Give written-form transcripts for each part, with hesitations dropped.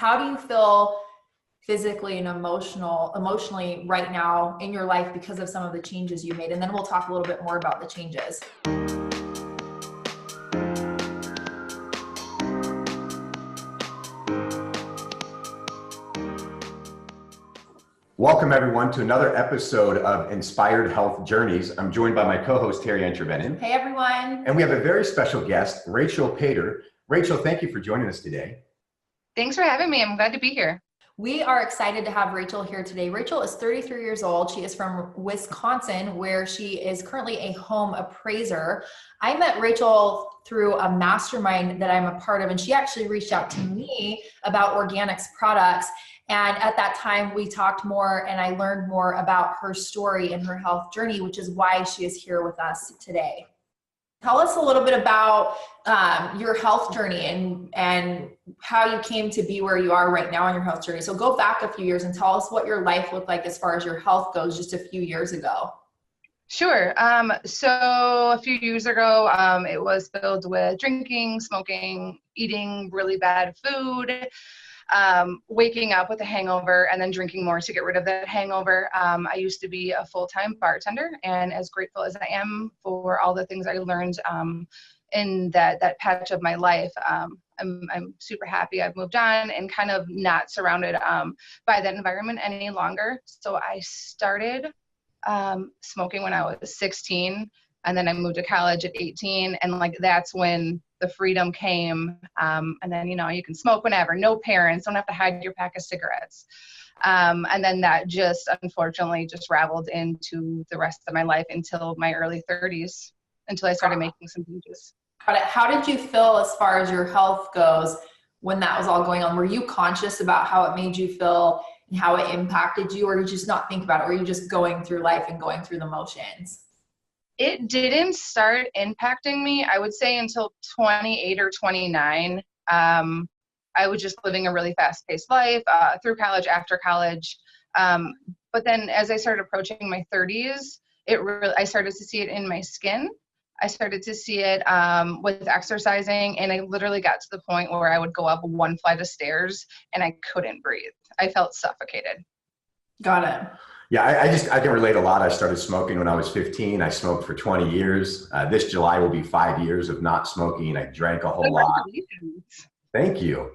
how do you feel physically and emotionally right now in your life because of some of the changes you made? And then we'll talk a little bit more about the changes. Welcome everyone to another episode of Inspired Health Journeys. I'm joined by my co-host, Terry Entrevenin. Hey everyone. And we have a very special guest, Rachel Pater. Rachel, thank you for joining us today. Thanks for having me. I'm glad to be here. We are excited to have Rachel here today. Rachel is 33 years old. She is from Wisconsin, where she is currently a home appraiser. I met Rachel through a mastermind that I'm a part of, and she actually reached out to me about Organixx products. And at that time, we talked more and I learned more about her story and her health journey, which is why she is here with us today. Tell us a little bit about your health journey and how you came to be where you are right now on your health journey. So go back a few years and tell us what your life looked like as far as your health goes just a few years ago. Sure. So a few years ago, it was filled with drinking, smoking, eating really bad food, waking up with a hangover and then drinking more to get rid of that hangover. I used to be a full-time bartender, and as grateful as I am for all the things I learned in that patch of my life, I'm super happy I've moved on and kind of not surrounded by that environment any longer. So I started smoking when I was 16, and then I moved to college at 18, and like that's when the freedom came. And then, you know, you can smoke whenever, no parents, don't have to hide your pack of cigarettes. And then that just unfortunately just raveled into the rest of my life until my early 30s, until I started making some changes. How did you feel as far as your health goes when that was all going on? Were you conscious about how it made you feel and how it impacted you, or did you just not think about it? Or were you just going through life and going through the motions? It didn't start impacting me, I would say, until 28 or 29. I was just living a really fast-paced life through college, after college. But then as I started approaching my 30s, I started to see it in my skin. I started to see it with exercising, and I literally got to the point where I would go up one flight of stairs and I couldn't breathe. I felt suffocated. Got it. Yeah, I can relate a lot. I started smoking when I was 15. I smoked for 20 years. This July will be 5 years of not smoking. I drank a whole lot. Thank you.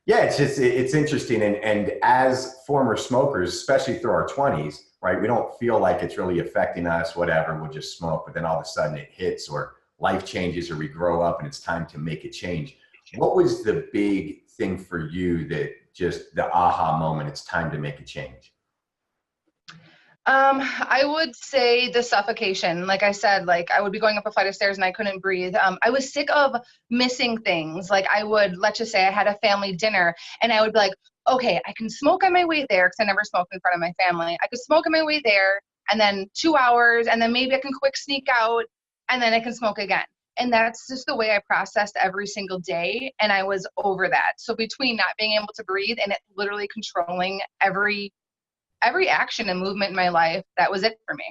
Yeah, it's interesting. And as former smokers, especially through our 20s, right, we don't feel like it's really affecting us, whatever, we'll just smoke. But then all of a sudden it hits, or life changes, or we grow up and it's time to make a change. What was the big thing for you that just the aha moment, it's time to make a change? I would say the suffocation. Like I said, like I would be going up a flight of stairs and I couldn't breathe. I was sick of missing things. Like I would, let's just say I had a family dinner and I would be like, okay, I can smoke on my way there, because I never smoked in front of my family. I could smoke on my way there, and then 2 hours, and then maybe I can quick sneak out, and then I can smoke again. And that's just the way I processed every single day. And I was over that. So between not being able to breathe and it literally controlling every action and movement in my life, that was it for me.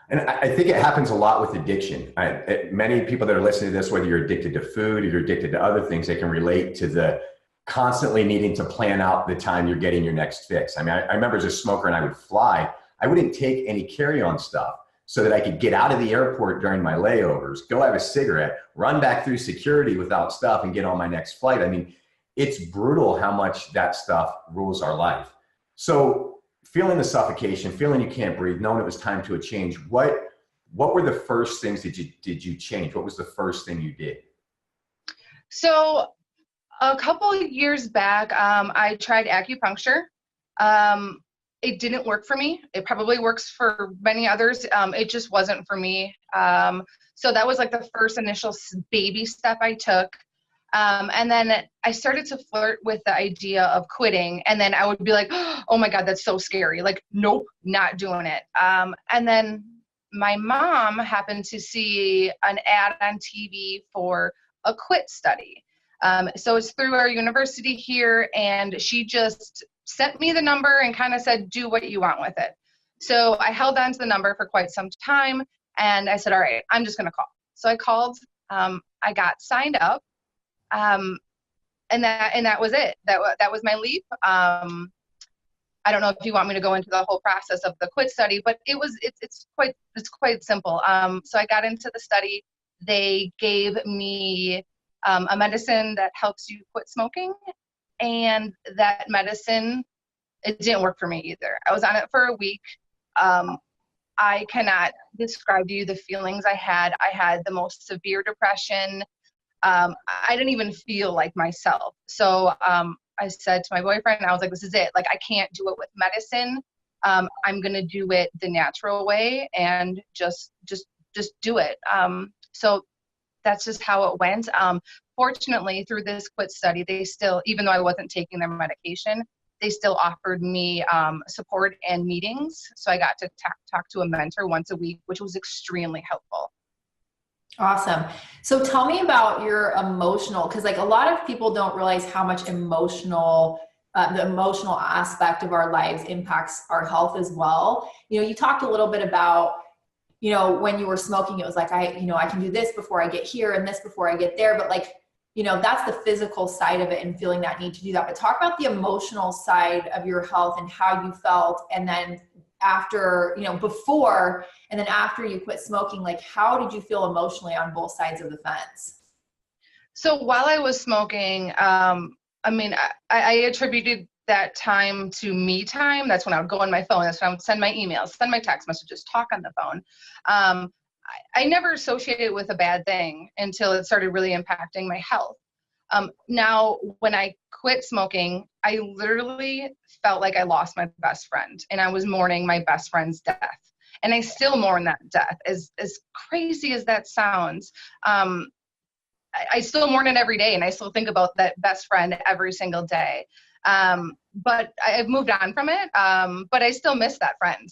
And I think it happens a lot with addiction. Many people that are listening to this, whether you're addicted to food or you're addicted to other things, they can relate to the constantly needing to plan out the time you're getting your next fix. I mean, I remember as a smoker, and I would fly, I wouldn't take any carry-on stuff so that I could get out of the airport during my layovers, go have a cigarette, run back through security without stuff, and get on my next flight. I mean, it's brutal how much that stuff rules our life. So feeling the suffocation, feeling you can't breathe, knowing it was time to a change, what were the first things that did you change? What was the first thing you did? So a couple of years back, I tried acupuncture. It didn't work for me. It probably works for many others. It just wasn't for me. So that was like the first initial baby step I took. And then I started to flirt with the idea of quitting. And then I would be like, oh my God, that's so scary. Like, nope, not doing it. And then my mom happened to see an ad on TV for a quit study. So it's through our university here, and she just sent me the number and kind of said, do what you want with it. So I held on to the number for quite some time, and I said, all right, I'm just going to call. So I called, I got signed up. and that was it. That was my leap. I don't know if you want me to go into the whole process of the quit study, but it's quite simple. So I got into the study. They gave me a medicine that helps you quit smoking, and that medicine, it didn't work for me either. I was on it for a week. I cannot describe to you the feelings I had. I had the most severe depression. I didn't even feel like myself. So I said to my boyfriend, I was like, this is it. Like, I can't do it with medicine. I'm going to do it the natural way and just do it. So that's just how it went. Fortunately, through this quit study, they still, even though I wasn't taking their medication, they still offered me support and meetings. So I got to talk to a mentor once a week, which was extremely helpful. Awesome. So tell me about your emotional, because like a lot of people don't realize how much the emotional aspect of our lives impacts our health as well. You know, you talked a little bit about, you know, when you were smoking, it was like, I can do this before I get here and this before I get there. But like, you know, that's the physical side of it and feeling that need to do that. But talk about the emotional side of your health and how you felt. And then after, you know, before and then after you quit smoking, like how did you feel emotionally on both sides of the fence? So while I was smoking, I mean, I attributed that time to me time. That's when I would go on my phone. That's when I would send my emails, send my text messages, talk on the phone. I never associated it with a bad thing until it started really impacting my health. Now, when I quit smoking, I literally felt like I lost my best friend, and I was mourning my best friend's death. And I still mourn that death, as crazy as that sounds. I still mourn it every day, and I still think about that best friend every single day. But I've moved on from it, but I still miss that friend.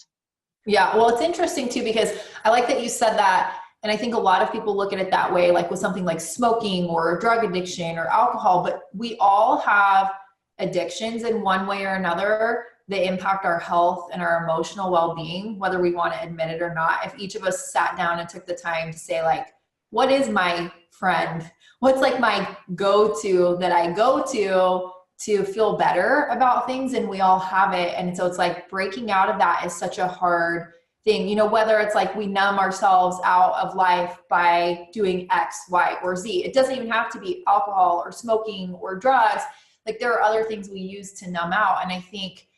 Yeah, well, it's interesting too, because I like that you said that. And I think a lot of people look at it that way, like with something like smoking or drug addiction or alcohol, but we all have addictions in one way or another that impact our health and our emotional well-being, whether we want to admit it or not. If each of us sat down and took the time to say like, what is my friend? What's like my go-to that I go to feel better about things? And we all have it. And so it's like breaking out of that is such a hard thing, you know, whether it's like we numb ourselves out of life by doing X, Y, or Z. It doesn't even have to be alcohol or smoking or drugs. Like there are other things we use to numb out. And I think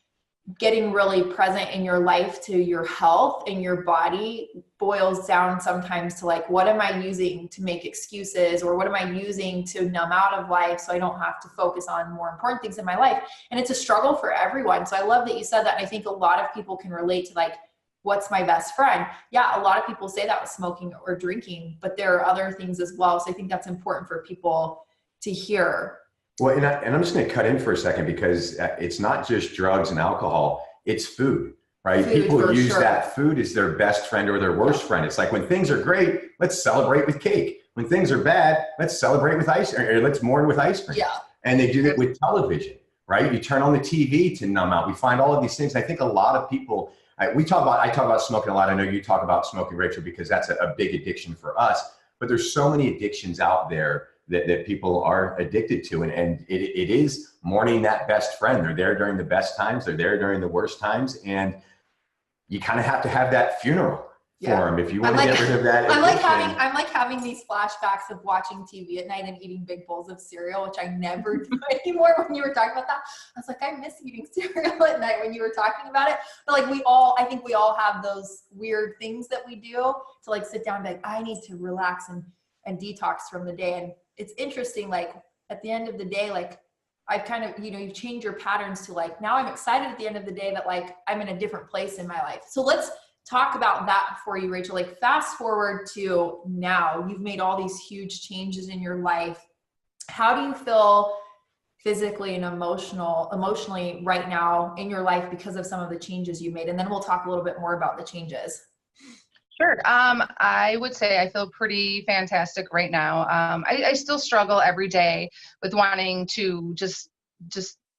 getting really present in your life to your health and your body boils down sometimes to like, what am I using to make excuses, or what am I using to numb out of life so I don't have to focus on more important things in my life? And it's a struggle for everyone. So I love that you said that. And I think a lot of people can relate to like, what's my best friend? Yeah, a lot of people say that with smoking or drinking, but there are other things as well. So I think that's important for people to hear. Well, and I'm just going to cut in for a second, because it's not just drugs and alcohol, it's food, right? People use that food as their best friend or their worst friend. It's like when things are great, let's celebrate with cake. When things are bad, let's celebrate with ice, or let's mourn with ice cream. Yeah. And they do that with television, right? You turn on the TV to numb out. We find all of these things. I think a lot of people, I talk about smoking a lot. I know you talk about smoking, Rachel, because that's a big addiction for us. But there's so many addictions out there that people are addicted to. And it is mourning that best friend. They're there during the best times. They're there during the worst times. And you kind of have to have that funnel for them if you want to get rid of that addiction. I'm like having these flashbacks of watching TV at night and eating big bowls of cereal, which I never do anymore. When you were talking about that, I was like, I miss eating cereal at night when you were talking about it. But like I think we all have those weird things that we do to like sit down and be like, I need to relax and detox from the day. And it's interesting, like at the end of the day, like I've kind of, you know, you change your patterns to like, now I'm excited at the end of the day that like I'm in a different place in my life. So let's talk about that for you, Rachel. Like fast forward to now, you've made all these huge changes in your life. How do you feel physically and emotionally right now in your life because of some of the changes you made? And then we'll talk a little bit more about the changes. Sure. I would say I feel pretty fantastic right now. I still struggle every day with wanting to just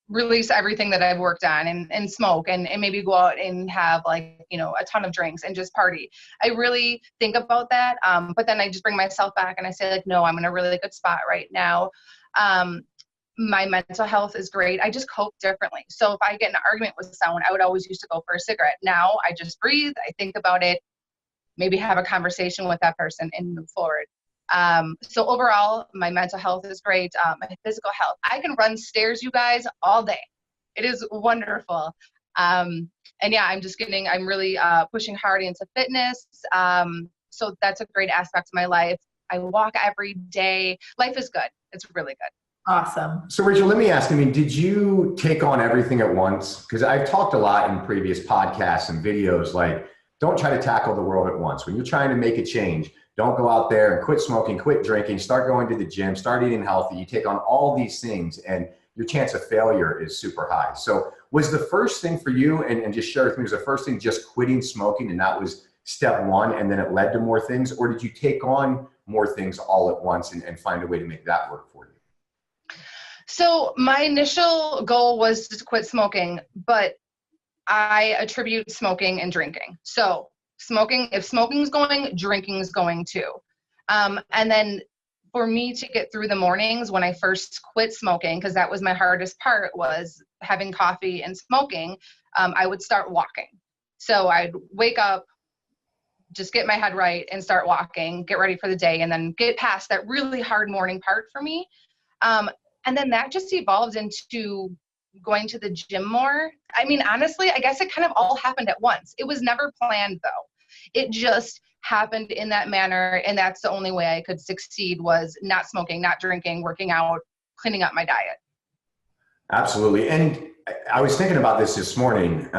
release everything that I've worked on and smoke and maybe go out and have like, you know, a ton of drinks and just party. I really think about that. But then I just bring myself back and I say like, no, I'm in a really good spot right now. My mental health is great. I just cope differently. So if I get in an argument with someone, I would always used to go for a cigarette. Now I just breathe, I think about it, maybe have a conversation with that person and move forward. So overall, my mental health is great. My physical health, I can run stairs, you guys, all day. It is wonderful. And yeah, I'm really pushing hard into fitness. So that's a great aspect of my life. I walk every day. Life is good. It's really good. Awesome. So Rachel, let me ask, I mean, did you take on everything at once? Because I've talked a lot in previous podcasts and videos, like, don't try to tackle the world at once. When you're trying to make a change, don't go out there and quit smoking, quit drinking, start going to the gym, start eating healthy. You take on all these things and your chance of failure is super high. So was the first thing for you, and just share with me, was the first thing just quitting smoking and that was step one and then it led to more things? Or did you take on more things all at once and find a way to make that work for you? So my initial goal was to quit smoking, but I attribute smoking and drinking. So if smoking's going, drinking's going too. And then for me to get through the mornings when I first quit smoking, because that was my hardest part, was having coffee and smoking, I would start walking. So I'd wake up, just get my head right and start walking, get ready for the day, and then get past that really hard morning part for me. And then that just evolved into going to the gym more. I mean, honestly, I guess it kind of all happened at once. It was never planned though. It just happened in that manner. And that's the only way I could succeed, was not smoking, not drinking, working out, cleaning up my diet. Absolutely. And I was thinking about this morning,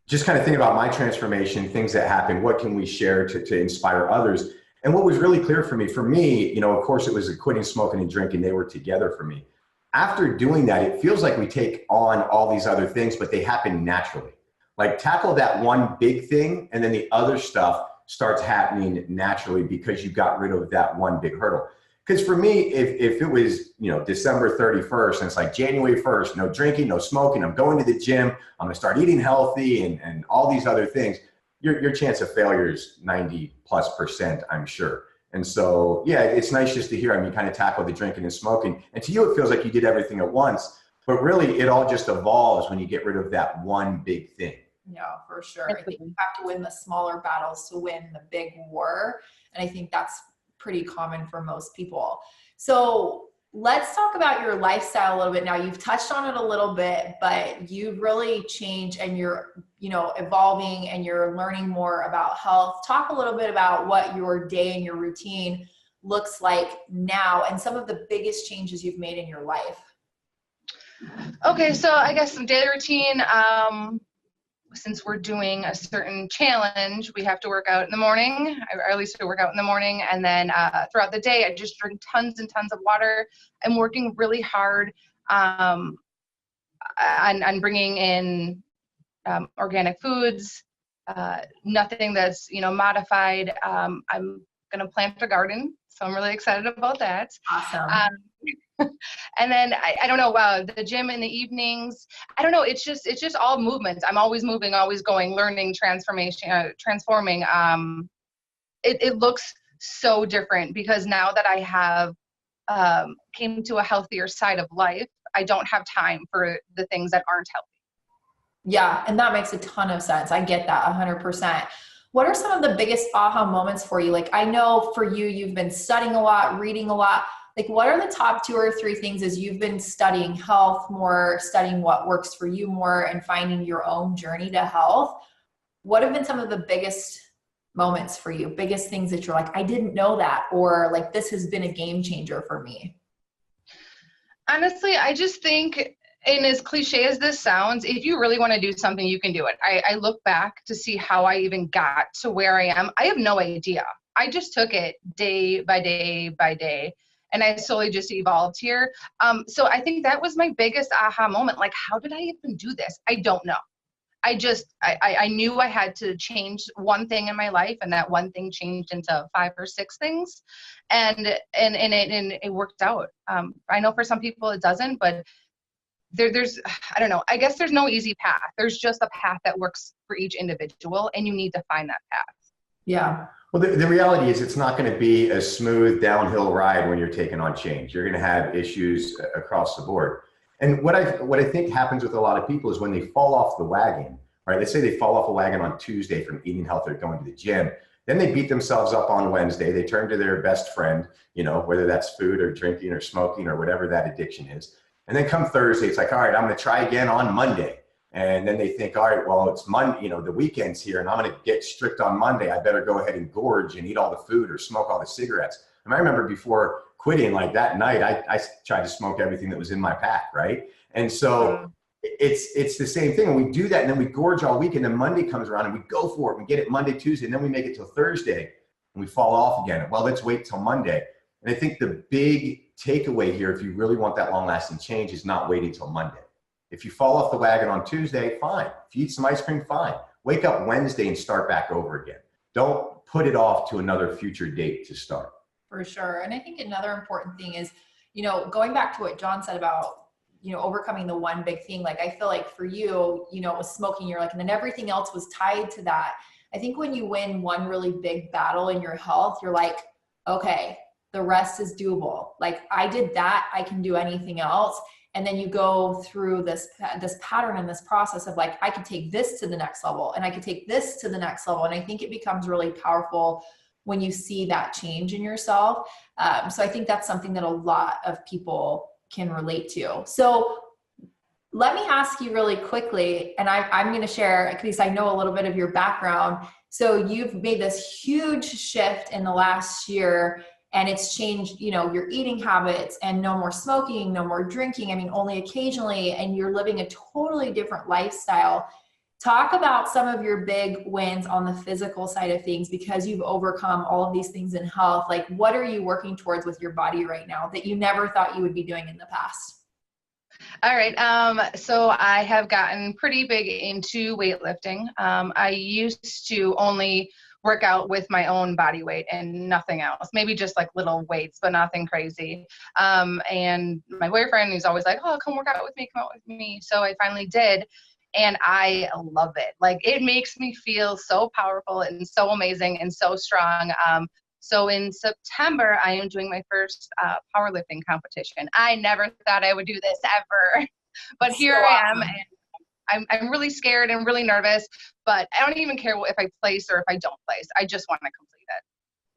just kind of thinking about my transformation, things that happened, what can we share to inspire others? And what was really clear for me, you know, of course it was quitting smoking and drinking. They were together for me. After doing that, it feels like we take on all these other things, but they happen naturally. Like, tackle that one big thing and then the other stuff starts happening naturally because you got rid of that one big hurdle. Because for me, if it was, you know, December 31st and it's like January 1st, no drinking, no smoking, I'm going to the gym, I'm going to start eating healthy and all these other things, your chance of failure is 90+%, I'm sure. And so, yeah, it's nice just to hear, I mean, kind of tackle the drinking and smoking. And to you, it feels like you did everything at once, but really it all just evolves when you get rid of that one big thing. Yeah, for sure. I think you have to win the smaller battles to win the big war. And I think that's pretty common for most people. So let's talk about your lifestyle a little bit now. You've touched on it a little bit, but you've really changed and you're, you know, evolving and you're learning more about health. Talk a little bit about what your day and your routine looks like now and some of the biggest changes you've made in your life. Okay, so I guess some daily routine. Since we're doing a certain challenge, we have to work out in the morning. I at least work out in the morning. And then throughout the day, I just drink tons and tons of water. I'm working really hard on bringing in organic foods, nothing that's, you know, modified. I'm going to plant a garden, so I'm really excited about that. Awesome. And then I don't know, the gym in the evenings, I don't know. It's just all movement. I'm always moving, always going, learning, transforming. It looks so different because now that I have came to a healthier side of life, I don't have time for the things that aren't healthy. Yeah. And that makes a ton of sense. I get that 100%. What are some of the biggest aha moments for you? Like, I know for you, you've been studying a lot, reading a lot. Like, what are the top 2 or 3 things as you've been studying health more, studying what works for you more, and finding your own journey to health? What have been some of the biggest moments for you? Biggest things that you're like, I didn't know that, or like, this has been a game changer for me? Honestly, I just think, and as cliche as this sounds, if you really want to do something, you can do it. I look back to see how I even got to where I am. I have no idea. I just took it day by day by day. And I slowly just evolved here. So I think that was my biggest aha moment. Like, how did I even do this? I don't know. I knew I had to change one thing in my life, and that one thing changed into 5 or 6 things. And it worked out. I know for some people it doesn't, but there's, I don't know, I guess there's no easy path. There's just a path that works for each individual, and you need to find that path. Yeah. Well, the reality is it's not going to be a smooth downhill ride when you're taking on change. You're going to have issues across the board. And what I think happens with a lot of people is when they fall off the wagon, right? Let's say they fall off a wagon on Tuesday from eating healthy or going to the gym. Then they beat themselves up on Wednesday. They turn to their best friend, you know, whether that's food or drinking or smoking or whatever that addiction is. And then come Thursday, it's like, all right, I'm going to try again on Monday. And then they think, all right, well, it's Monday, you know, the weekend's here and I'm going to get strict on Monday. I better go ahead and gorge and eat all the food or smoke all the cigarettes. And I remember before quitting, like that night, I tried to smoke everything that was in my pack, right? And so it's the same thing. And we do that and then we gorge all week and then Monday comes around and we go for it. We get it Monday, Tuesday, and then we make it till Thursday and we fall off again. Well, let's wait till Monday. And I think the big takeaway here, if you really want that long lasting change, is not waiting till Monday. If you fall off the wagon on Tuesday, fine. If you eat some ice cream, fine. Wake up Wednesday and start back over again. Don't put it off to another future date to start. For sure. And I think another important thing is, you know, going back to what John said about, you know, overcoming the one big thing. Like, I feel like for you, you know, it was smoking, you're like, and then everything else was tied to that. I think when you win one really big battle in your health, you're like, okay, the rest is doable. Like, I did that, I can do anything else. And then you go through this pattern and this process of like, I could take this to the next level and I could take this to the next level. And I think it becomes really powerful when you see that change in yourself. So I think that's something that a lot of people can relate to. So let me ask you really quickly, and I'm going to share, because I know a little bit of your background. So you've made this huge shift in the last year. And it's changed, you know, your eating habits and no more smoking, no more drinking. I mean, only occasionally, and you're living a totally different lifestyle. Talk about some of your big wins on the physical side of things, because you've overcome all of these things in health. Like, what are you working towards with your body right now that you never thought you would be doing in the past? All right. So I have gotten pretty big into weightlifting. I used to only work out with my own body weight and nothing else, maybe just like little weights, but nothing crazy. And my boyfriend, he's always like, oh, come work out with me, come out with me. So I finally did. And I love it. Like, it makes me feel so powerful and so amazing and so strong. So in September, I am doing my first powerlifting competition. I never thought I would do this ever, but here I am. And I'm really scared and really nervous, but I don't even care if I place or if I don't place. I just want to complete it.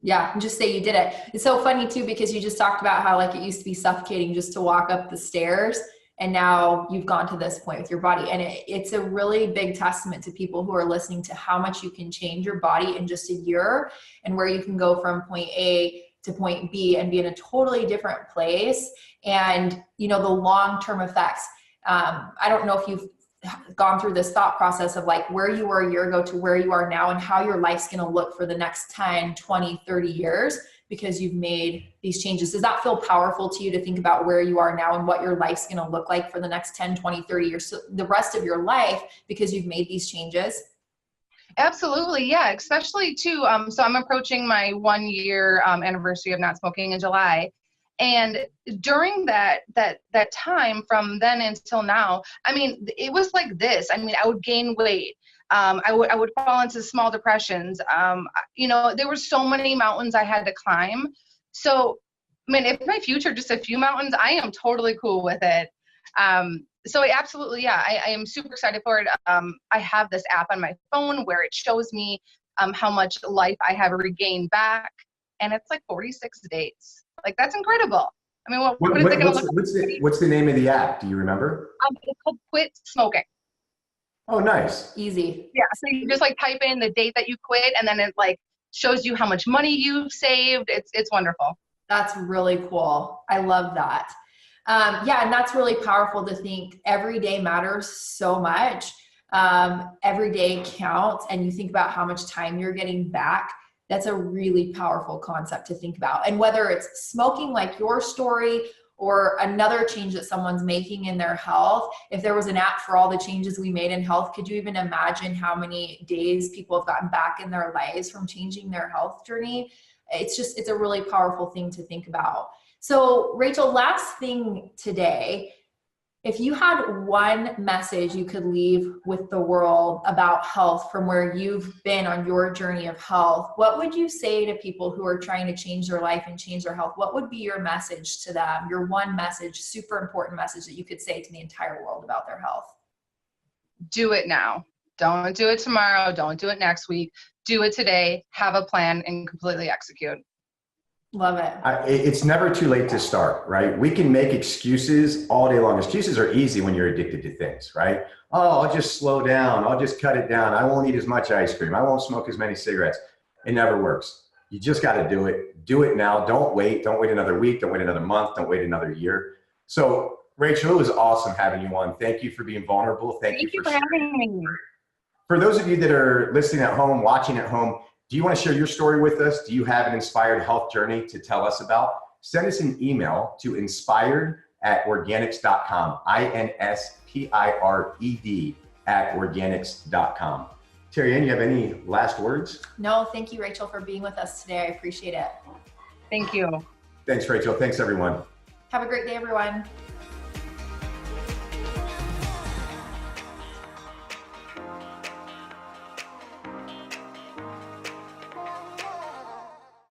Yeah, just say you did it. It's so funny too, because you just talked about how like it used to be suffocating just to walk up the stairs. And now you've gone to this point with your body. And it's a really big testament to people who are listening to how much you can change your body in just a year, and where you can go from point A to point B and be in a totally different place. And, you know, the long-term effects. I don't know if you've gone through this thought process of like where you were a year ago to where you are now and how your life's going to look for the next 10, 20, 30 years because you've made these changes. Does that feel powerful to you to think about where you are now and what your life's going to look like for the next 10, 20, 30 years, so the rest of your life, because you've made these changes? Absolutely. Yeah. Especially too. So I'm approaching my 1 year anniversary of not smoking in July. And during that time from then until now, I mean, it was like this. I mean, I would gain weight. I would fall into small depressions. You know, there were so many mountains I had to climb. So, I mean, if my future just a few mountains, I am totally cool with it. So absolutely, yeah, I am super excited for it. I have this app on my phone where it shows me how much life I have regained back, and it's like 46 days. Like, that's incredible. I mean, what is it going to look like? What's the name of the app? Do you remember? It's called Quit Smoking. Oh, nice. Easy. Yeah, so you just like type in the date that you quit, and then it like shows you how much money you've saved. It's wonderful. That's really cool. I love that. Yeah, and that's really powerful to think every day matters so much. Every day counts, and you think about how much time you're getting back. That's a really powerful concept to think about. And whether it's smoking like your story or another change that someone's making in their health, if there was an app for all the changes we made in health, could you even imagine how many days people have gotten back in their lives from changing their health journey? It's a really powerful thing to think about. So Rachel, last thing today, If you had one message you could leave with the world about health from where you've been on your journey of health, what would you say to people who are trying to change their life and change their health? What would be your message to them? Your one message, super important message that you could say to the entire world about their health? Do it now. Don't do it tomorrow. Don't do it next week. Do it today. Have a plan and completely execute. Love it. It's never too late to start, right? We can make excuses all day long. Excuses are easy when you're addicted to things, right? Oh, I'll just slow down. I'll just cut it down. I won't eat as much ice cream. I won't smoke as many cigarettes. It never works. You just got to do it. Do it now. Don't wait. Don't wait another week. Don't wait another month. Don't wait another year. So, Rachel, it was awesome having you on. Thank you for being vulnerable. Thank you for having me. For those of you that are listening at home, watching at home, do you want to share your story with us? Do you have an inspired health journey to tell us about? Send us an email to inspired@organixx.com, inspired@organixx.com. Terry Ann, you have any last words? No, thank you, Rachel, for being with us today. I appreciate it. Thank you. Thanks, Rachel. Thanks, everyone. Have a great day, everyone.